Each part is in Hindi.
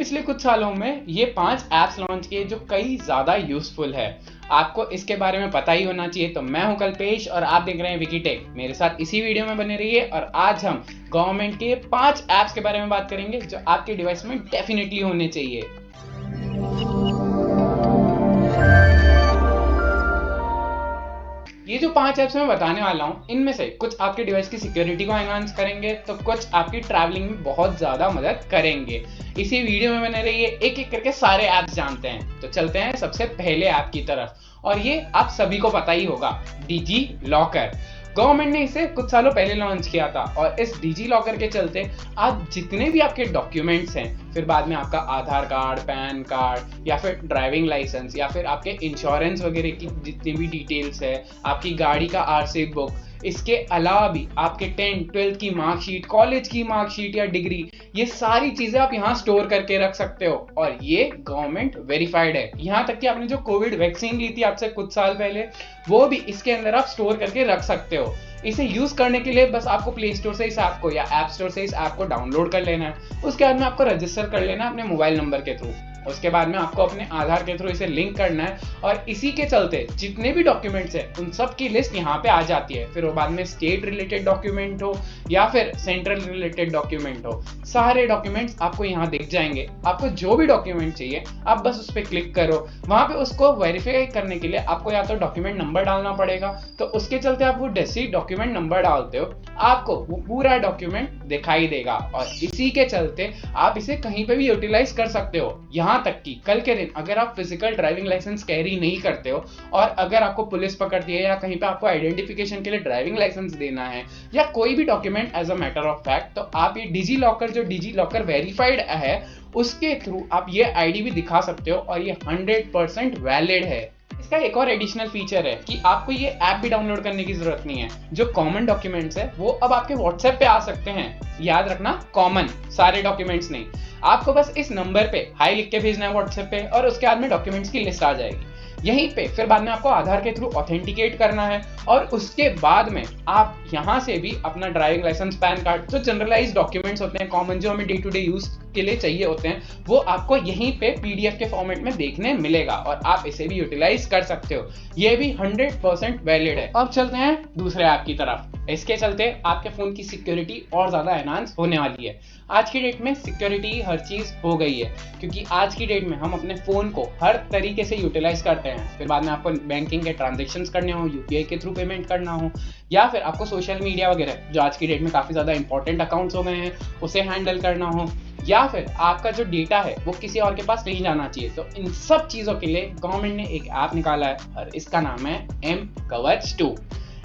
पिछले कुछ सालों में ये 5 ऐप्स लॉन्च किए जो कई ज़्यादा यूजफुल है। आपको इसके बारे में पता ही होना चाहिए। तो मैं हूं कल्पेश और आप देख रहे हैं विकीटेक। मेरे साथ इसी वीडियो में बने रहिए और आज हम गवर्नमेंट के 5 ऐप्स के बारे में बात करेंगे जो आपके डिवाइस में डेफिनेटली होने चाहिए। ये जो 5 ऐप्स मैं बताने वाला हूँ, इनमें से कुछ आपके डिवाइस की सिक्योरिटी को एनहांस करेंगे तो कुछ आपकी ट्रैवलिंग में बहुत ज़्यादा मदद करेंगे। इसी वीडियो में बने रहिए, एक एक करके सारे ऐप्स जानते हैं। तो चलते हैं सबसे पहले ऐप की तरफ, और ये आप सभी को पता ही होगा, डिजी लॉकर। गवर्नमेंट ने इसे कुछ सालों पहले लॉन्च किया था और इस डिजी लॉकर के चलते आप जितने भी आपके डॉक्यूमेंट्स हैं, फिर बाद में आपका आधार कार्ड, पैन कार्ड या फिर ड्राइविंग लाइसेंस या फिर आपके इंश्योरेंस वगैरह की जितनी भी डिटेल्स है, आपकी गाड़ी का आरसी बुक, इसके अलावा भी आपके 10th 12th की मार्कशीट, कॉलेज की मार्कशीट या डिग्री, ये सारी चीजें आप यहाँ स्टोर करके रख सकते हो और ये गवर्नमेंट वेरीफाइड है। यहाँ तक कि आपने जो कोविड वैक्सीन ली थी आपसे कुछ साल पहले, वो भी इसके अंदर आप स्टोर करके रख सकते हो। इसे यूज करने के लिए बस आपको प्ले स्टोर से इस ऐप को या ऐप स्टोर से इस ऐप को डाउनलोड कर लेना है। उसके बाद में आपको रजिस्टर कर लेना है अपने मोबाइल नंबर के थ्रू। उसके बाद में आपको अपने आधार के थ्रू इसे लिंक करना है और इसी के चलते जितने भी डॉक्यूमेंट्स हैं उन सब की लिस्ट यहाँ पे आ जाती है। फिर वो बाद में स्टेट रिलेटेड डॉक्यूमेंट हो या फिर सेंट्रल रिलेटेड डॉक्यूमेंट हो, सारे डॉक्यूमेंट्स आपको यहाँ दिख जाएंगे। आपको जो भी डॉक्यूमेंट चाहिए आप बस उस पर क्लिक करो। वहां पे उसको वेरीफाई करने के लिए आपको या तो डॉक्यूमेंट नंबर डालना पड़ेगा, तो उसके चलते आप वो जैसे डॉक्यूमेंट नंबर डालते हो आपको वो पूरा डॉक्यूमेंट दिखाई देगा और इसी के चलते आप इसे कहीं पे भी यूटिलाइज कर सकते हो। यहाँ तक कि कल के दिन अगर आप फिजिकल ड्राइविंग लाइसेंस कैरी नहीं करते हो और अगर आपको पुलिस पकड़ती है या कहीं पे आपको आइडेंटिफिकेशन के लिए ड्राइविंग लाइसेंस देना है या कोई भी document as a matter of fact, तो आप ये डिजी लॉकर जो डिजी लॉकर वेरीफाइड है उसके थ्रू आप ये आईडी भी दिखा सकते हो और ये 100% वैलिड है। इसका एक और एडिशनल फीचर है कि आपको ये ऐप भी डाउनलोड करने की जरूरत नहीं है। जो कॉमन डॉक्यूमेंट्स है वो अब आपके व्हाट्सएप पे आ सकते हैं। याद रखना, कॉमन, सारे डॉक्यूमेंट्स नहीं। आपको बस इस नंबर पे हाई लिख के भेजना है व्हाट्सएप पे और उसके बाद में डॉक्यूमेंट्स की लिस्ट आ जाएगी। यहीं पे फिर बाद में आपको आधार के थ्रू ऑथेंटिकेट करना है और उसके बाद में आप यहाँ से भी अपना ड्राइविंग लाइसेंस, पैन कार्ड, जो जनरलाइज डॉक्यूमेंट्स होते हैं कॉमन, जो हमें डे टू डे यूज के लिए चाहिए होते हैं, वो आपको यहीं पे पीडीएफ के फॉर्मेट में देखने मिलेगा और आप इसे भी यूटिलाइज कर सकते हो। ये भी 100% वैलिड है। अब चलते हैं दूसरे ऐप की तरफ। इसके चलते आपके फोन की सिक्योरिटी और ज्यादा एनहांस होने वाली है। आज की डेट में सिक्योरिटी हर चीज हो गई है क्योंकि आज की डेट में हम अपने फोन को हर तरीके से यूटिलाइज करते हैं। फिर बाद में आपको बैंकिंग के ट्रांजेक्शंस करने हो, यूपीआई के थ्रू पेमेंट करना हो, या फिर आपको सोशल मीडिया वगैरह जो आज की डेट में काफी ज्यादा इंपॉर्टेंट अकाउंट्स हो गए हैं उसे हैंडल करना हो, या फिर आपका जो डेटा है वो किसी और के पास नहीं जाना चाहिए। तो इन सब चीजों के लिए गवर्नमेंट ने एक ऐप निकाला है और इसका नाम है एम कवच 2।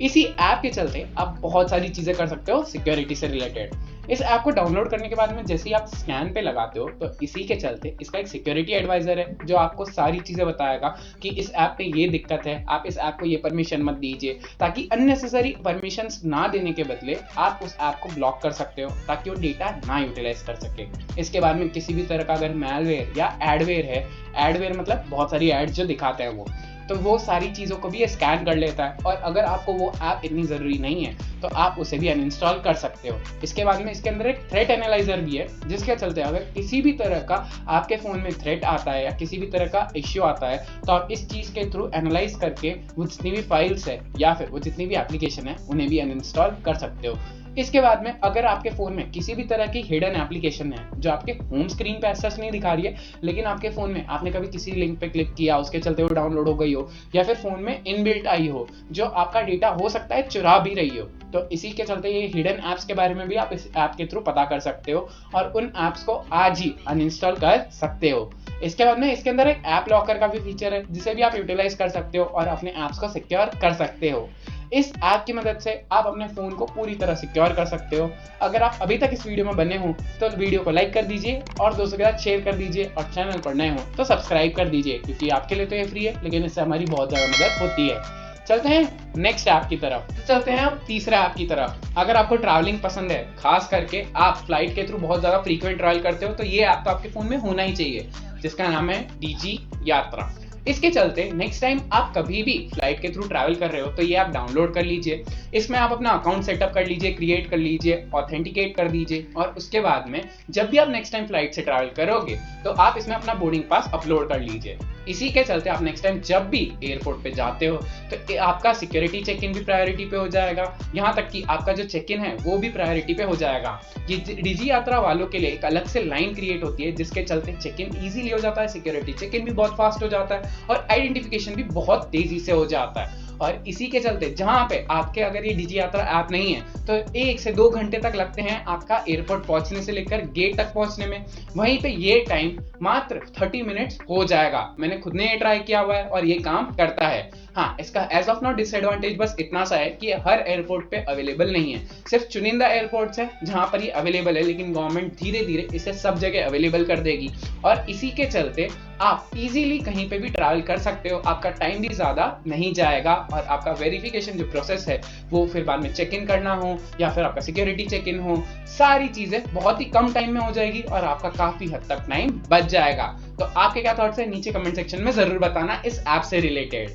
इसी ऐप के चलते आप बहुत सारी चीजें कर सकते हो सिक्योरिटी से रिलेटेड। इस ऐप को डाउनलोड करने के बाद में जैसे ही आप स्कैन पे लगाते हो तो इसी के चलते इसका एक सिक्योरिटी एडवाइजर है जो आपको सारी चीजें बताएगा कि इस ऐप पे ये दिक्कत है, आप इस ऐप को ये परमिशन मत दीजिए, ताकि अननेसेसरी परमिशंस ना देने के बदले आप उस ऐप को ब्लॉक कर सकते हो ताकि वो डेटा ना यूटिलाइज कर सके। इसके बाद में किसी भी तरह का अगर मैलवेयर या एडवेयर है, एडवेयर मतलब बहुत सारी एड्स जो दिखाते हैं वो, तो वो सारी चीज़ों को भी ये स्कैन कर लेता है और अगर आपको वो ऐप इतनी ज़रूरी नहीं है तो आप उसे भी अनइंस्टॉल कर सकते हो। इसके बाद में इसके अंदर एक थ्रेट एनालाइजर भी है जिसके चलते अगर किसी भी तरह का आपके फ़ोन में थ्रेट आता है या किसी भी तरह का इश्यू आता है तो आप इस चीज़ के थ्रू एनालाइज करके वो जितनी भी फाइल्स है या फिर वो जितनी भी एप्लीकेशन है उन्हें भी अनइंस्टॉल कर सकते हो। इसके बाद में अगर आपके फोन में किसी भी तरह की हिडन एप्लीकेशन है जो आपके होम स्क्रीन पे ऐसा नहीं दिखा रही है, लेकिन आपके फोन में आपने कभी किसी लिंक पे क्लिक किया, उसके चलते वो डाउनलोड हो गई हो, या फिर फोन में इनबिल्ट आई हो जो आपका डेटा हो सकता है चुरा भी रही हो, तो इसी के चलते ये हिडन ऐप्स के बारे में भी आप इस ऐप के थ्रू पता कर सकते हो और उन ऐप्स को आज ही अनइंस्टॉल कर सकते हो। इसके बाद में इसके अंदर एक ऐप लॉकर का भी फीचर है जिसे भी आप यूटिलाइज कर सकते हो और अपने ऐप्स को सिक्योर कर सकते हो। इस ऐप की मदद से आप अपने फोन को पूरी तरह सिक्योर कर सकते हो। अगर आप अभी तक इस वीडियो में बने हो तो वीडियो को लाइक कर दीजिए और दोस्तों के साथ शेयर कर दीजिए और चैनल पर नए हो तो सब्सक्राइब कर दीजिए क्योंकि आपके लिए तो ये फ्री है लेकिन इससे हमारी बहुत ज़्यादा मदद होती है। चलते हैं नेक्स्ट ऐप की तरफ। तो चलते हैं अब तीसरे ऐप की तरफ। अगर आपको ट्रैवलिंग पसंद है, खास करके आप फ्लाइट के थ्रू बहुत ज़्यादा फ्रीक्वेंट ट्रैवल करते हो, तो ये ऐप तो आपके फ़ोन में होना ही चाहिए जिसका नाम है डिजी यात्रा। इसके चलते नेक्स्ट टाइम आप कभी भी फ्लाइट के थ्रू ट्रैवल कर रहे हो तो ये आप डाउनलोड कर लीजिए। इसमें आप अपना अकाउंट सेटअप कर लीजिए, क्रिएट कर लीजिए, ऑथेंटिकेट कर दीजिए और उसके बाद में जब भी आप नेक्स्ट टाइम फ्लाइट से ट्रैवल करोगे तो आप इसमें अपना बोर्डिंग पास अपलोड कर लीजिए। इसी के चलते आप नेक्स्ट टाइम जब भी एयरपोर्ट पे जाते हो तो आपका सिक्योरिटी चेक इन भी प्रायोरिटी पे हो जाएगा, यहाँ तक कि आपका जो चेक इन है वो भी प्रायोरिटी पे हो जाएगा। ये डिजी यात्रा वालों के लिए एक अलग से लाइन क्रिएट होती है जिसके चलते चेक इन ईजिली हो जाता है, सिक्योरिटी चेक इन भी बहुत फास्ट हो जाता है और आइडेंटिफिकेशन भी बहुत तेजी से हो जाता है। और इसी के चलते जहां पे आपके अगर ये डिजी यात्रा ऐप नहीं है तो 1 से 2 घंटे तक लगते हैं आपका एयरपोर्ट पहुंचने से लेकर गेट तक पहुंचने में, वहीं पे ये टाइम मात्र 30 मिनट्स हो जाएगा। मैंने खुद ने ये ट्राई किया हुआ है और ये काम करता है। हाँ, इसका एज ऑफ नाउ डिसएडवांटेज बस इतना सा है कि ये हर एयरपोर्ट पे अवेलेबल नहीं है, सिर्फ चुनिंदा एयरपोर्ट्स है जहां पर ये अवेलेबल है, लेकिन गवर्नमेंट धीरे धीरे इसे सब जगह अवेलेबल कर देगी और इसी के चलते आप इजीली कहीं पे भी ट्रैवल कर सकते हो, आपका टाइम भी ज्यादा नहीं जाएगा और आपका वेरिफिकेशन जो प्रोसेस है वो फिर बाद में चेक इन करना हो या फिर आपका सिक्योरिटी चेक इन हो, सारी चीजें बहुत ही कम टाइम में हो जाएगी और आपका काफी हद तक टाइम बच जाएगा। तो आपके क्या थॉट्स है नीचे कमेंट सेक्शन में जरूर बताना इस ऐप से रिलेटेड।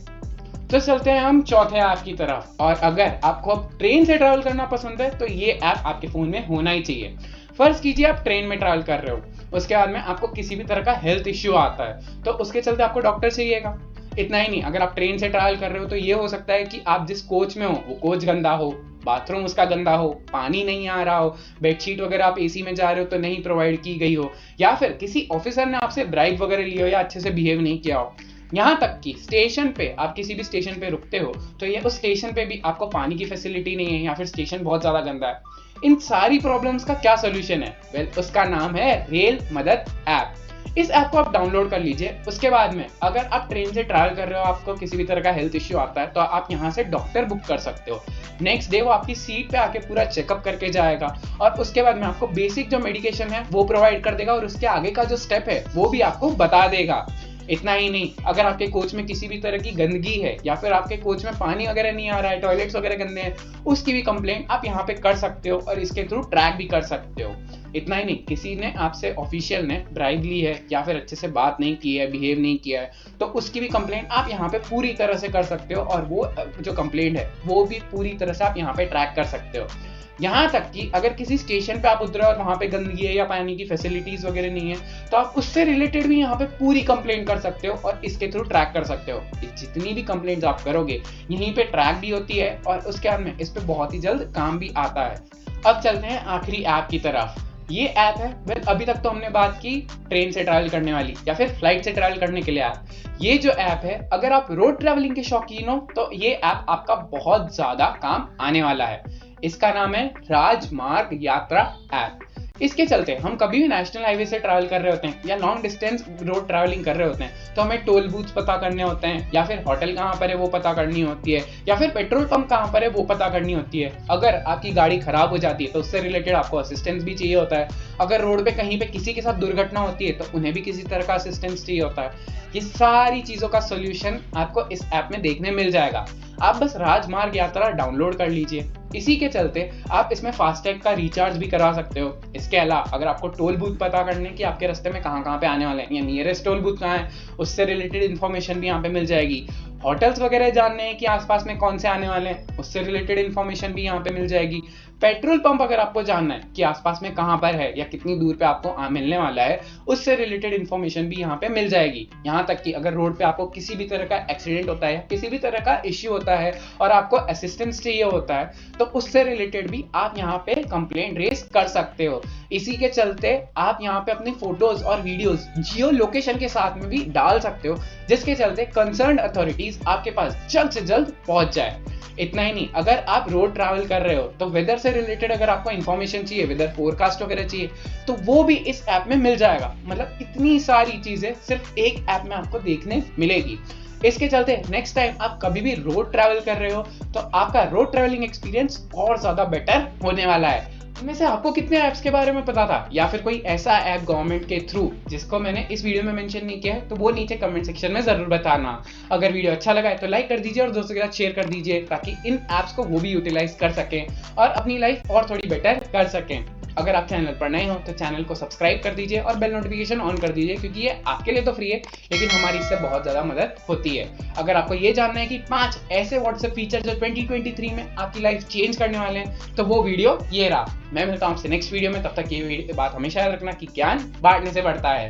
तो चलते हैं हम चौथे ऐप की तरफ, और अगर आपको अब ट्रेन से ट्रैवल करना पसंद है तो ये ऐप आपके फोन में होना ही चाहिए। फर्ज कीजिए आप ट्रेन में ट्रैवल कर रहे हो, उसके बाद में आपको किसी भी तरह का हेल्थ इश्यू आता है तो उसके चलते आपको डॉक्टर चाहिएगा। इतना ही नहीं, अगर आप ट्रेन से ट्रैवल कर रहे हो तो ये हो सकता है कि आप जिस कोच में हो वो कोच गंदा हो, बाथरूम उसका गंदा हो, पानी नहीं आ रहा हो, बेडशीट वगैरह आप एसी में जा रहे हो तो नहीं प्रोवाइड की गई हो, या फिर किसी ऑफिसर ने आपसे ब्राइब वगैरह ली हो या अच्छे से बिहेव नहीं किया हो। यहाँ तक कि स्टेशन पे आप किसी भी स्टेशन पे रुकते हो तो ये उस स्टेशन पे भी आपको पानी की फैसिलिटी नहीं है या फिर स्टेशन बहुत ज्यादा गंदा है। इन सारी प्रॉब्लम्स का क्या सोल्यूशन है? वेल, उसका नाम है रेल मदद ऐप। इस ऐप को आप डाउनलोड कर लीजिए। उसके बाद में अगर आप ट्रेन से ट्रैवल कर रहे हो, आपको किसी भी तरह का हेल्थ इश्यू आता है तो आप यहाँ से डॉक्टर बुक कर सकते हो। नेक्स्ट डे वो आपकी सीट पे आके पूरा चेकअप करके जाएगा और उसके बाद में आपको बेसिक जो मेडिकेशन है वो प्रोवाइड कर देगा और उसके आगे का जो स्टेप है वो भी आपको बता देगा। इतना ही नहीं, अगर आपके कोच में किसी भी तरह की गंदगी है या फिर आपके कोच में पानी वगैरह नहीं आ रहा है, टॉयलेट्स वगैरह गंदे हैं, उसकी भी कंप्लेंट आप यहाँ पे कर सकते हो और इसके थ्रू ट्रैक भी कर सकते हो। इतना ही नहीं, किसी ने आपसे ऑफिशियल ने ब्राइब ली है या फिर अच्छे से बात नहीं की है, बिहेव नहीं किया है, तो उसकी भी कंप्लेंट आप यहाँ पे पूरी तरह से कर सकते हो और वो जो कंप्लेंट है वो भी पूरी तरह से आप यहाँ पे ट्रैक कर सकते हो। यहाँ तक कि अगर किसी स्टेशन पे आप उतरे और वहां पे गंदगी है या पानी की फैसिलिटीज वगैरह नहीं है तो आप उससे रिलेटेड भी यहाँ पे पूरी कंप्लेंट कर सकते हो और इसके थ्रू ट्रैक कर सकते हो। जितनी भी कंप्लेंट्स आप करोगे यहीं पे ट्रैक भी होती है और उसके बाद में इस पे बहुत ही जल्द काम भी आता है। अब चलते हैं आखिरी ऐप की तरफ। ये ऐप है, वेल अभी तक तो हमने बात की ट्रेन से ट्रैवल करने वाली या फिर फ्लाइट से ट्रैवल करने के लिए ऐप। ये जो ऐप है, अगर आप रोड ट्रैवलिंग के शौकीन हो तो ये ऐप आपका बहुत ज्यादा काम आने वाला है। इसका नाम है राजमार्ग यात्रा ऐप। इसके चलते हम कभी भी नेशनल हाईवे से ट्रैवल कर रहे होते हैं या लॉन्ग डिस्टेंस रोड ट्रैवलिंग कर रहे होते हैं तो हमें टोल बूथ्स पता करने होते हैं या फिर होटल कहाँ पर है वो पता करनी होती है या फिर पेट्रोल पंप कहाँ पर है वो पता करनी होती है। अगर आपकी गाड़ी खराब हो जाती है तो उससे रिलेटेड आपको असिस्टेंस भी चाहिए होता है। अगर रोड पे कहीं पे किसी के साथ दुर्घटना होती है तो उन्हें भी किसी तरह का असिस्टेंस चाहिए होता है। ये सारी चीजों का सोल्यूशन आपको इस ऐप में देखने मिल जाएगा। आप बस राजमार्ग यात्रा डाउनलोड कर लीजिए। इसी के चलते आप इसमें फास्टैग का रिचार्ज भी करवा सकते हो। इसके अलावा अगर आपको टोल बूथ पता करने की आपके रास्ते में कहाँ पे आने वाले हैं या नियरेस्ट टोल बूथ कहाँ है उससे रिलेटेड इन्फॉर्मेशन भी यहाँ पे मिल जाएगी। होटल्स वगैरह जानने हैं कि आसपास में कौन से आने वाले हैं उससे रिलेटेड इन्फॉर्मेशन भी यहाँ पे मिल जाएगी। पेट्रोल पंप अगर आपको जानना है कि आसपास में कहाँ पर है या कितनी दूर पे आपको मिलने वाला है उससे रिलेटेड इन्फॉर्मेशन भी यहाँ पे मिल जाएगी। यहाँ तक कि अगर रोड पे आपको किसी भी तरह का एक्सीडेंट होता है या किसी भी तरह का इश्यू होता है और आपको असिस्टेंस चाहिए होता है तो उससे रिलेटेड भी आप यहाँ पे कंप्लेंट रेज कर सकते हो। इसी के चलते आप यहाँ पे अपनी फोटोज और वीडियोज जियो लोकेशन के साथ में भी डाल सकते हो जिसके चलते कंसर्न अथॉरिटीज आपके पास जल्द से जल्द पहुंच जाए। इतना ही नहीं, अगर आप रोड ट्रैवल कर रहे हो तो वेदर से रिलेटेड अगर आपको इंफॉर्मेशन चाहिए, वेदर फोरकास्ट वगैरह चाहिए तो वो भी इस ऐप में मिल जाएगा। मतलब इतनी सारी चीजें सिर्फ एक ऐप में आपको देखने मिलेगी। इसके चलते नेक्स्ट टाइम आप कभी भी रोड ट्रैवल कर रहे हो तो आपका रोड ट्रैवलिंग एक्सपीरियंस और ज्यादा बेटर होने वाला है। इनमें से आपको कितने ऐप्स के बारे में पता था या फिर कोई ऐसा ऐप गवर्नमेंट के थ्रू जिसको मैंने इस वीडियो में मेंशन नहीं किया है तो वो नीचे कमेंट सेक्शन में जरूर बताना। अगर वीडियो अच्छा लगा है तो लाइक कर दीजिए और दोस्तों के साथ शेयर कर दीजिए ताकि इन ऐप्स को वो भी यूटिलाइज कर सकें और अपनी लाइफ और थोड़ी बेटर कर सकें। अगर आप चैनल पर नए हो तो चैनल को सब्सक्राइब कर दीजिए और बेल नोटिफिकेशन ऑन कर दीजिए, क्योंकि ये आपके लिए तो फ्री है लेकिन हमारी इससे बहुत ज़्यादा मदद होती है। अगर आपको ये जानना है कि 5 ऐसे व्हाट्सएप फीचर जो 2023 में आपकी लाइफ चेंज करने वाले हैं, तो वो वीडियो ये रहा। मैं मिलता हूँ आपसे नेक्स्ट वीडियो में, तब तक ये बात हमेशा याद रखना कि ज्ञान बांटने से बढ़ता है।